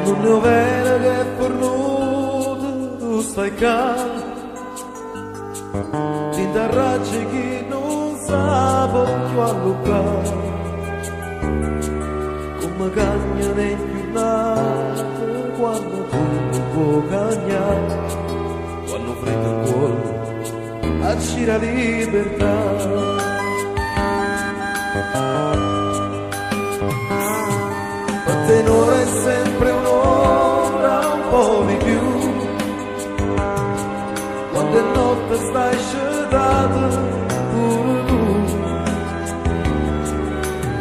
non ne ho vera che fornuto, tu stai calmo, ti darraggi chi non sa più allucare, come cagna nei più nati, quando tu non puoi cagnare, quando freddo il cuore, acci la libertà. Per te un'ora è sempre un'ora, un po' di più, quando è notte stai scedato pure tu.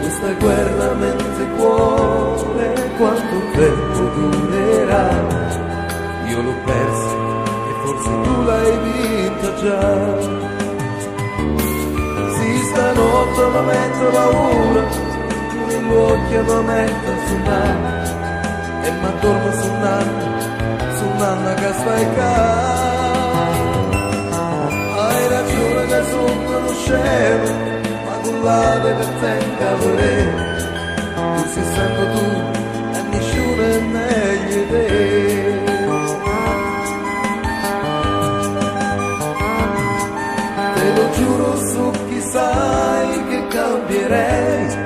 Questa guerra mente cuore, quanto tempo durerà? Io l'ho persa e forse tu l'hai vinta già. Sì, stanotte mi metto paura, gli occhi mi metto su nanna e mi addormo su nanna che stai qua. Hai ragione che sono conoscevo, ma con l'ade che tenga a vedere, tu sei sempre tu e nessuno è meglio di te. Te lo giuro su chi sai che cambierei,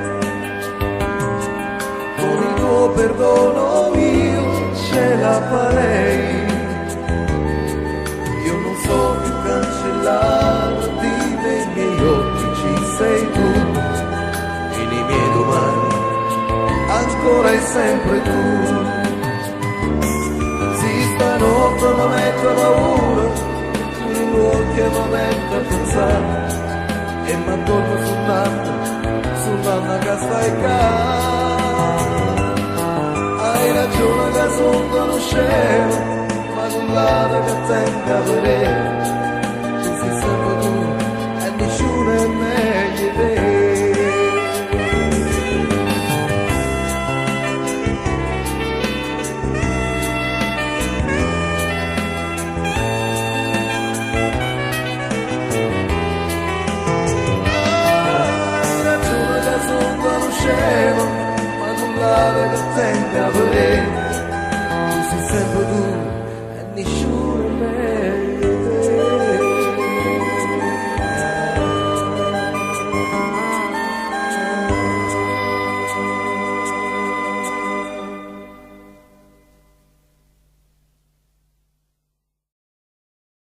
perdono io ce la farei. Io non so più cancellarti, nei miei occhi ci sei tu, e nei miei domani ancora e sempre tu. Sì, stanotte mi metto paura, gli occhi mi metto a pensare, e mi addormo su nanna che stai qua. Hai ragione che sono conoscevo, ma con l'ada che tenga a vedere, ci sei sempre tu e nessuno è meglio di te. Hai ragione che sono conoscevo, che tenga a vedere, tu sei sempre tu e nessuno è meglio.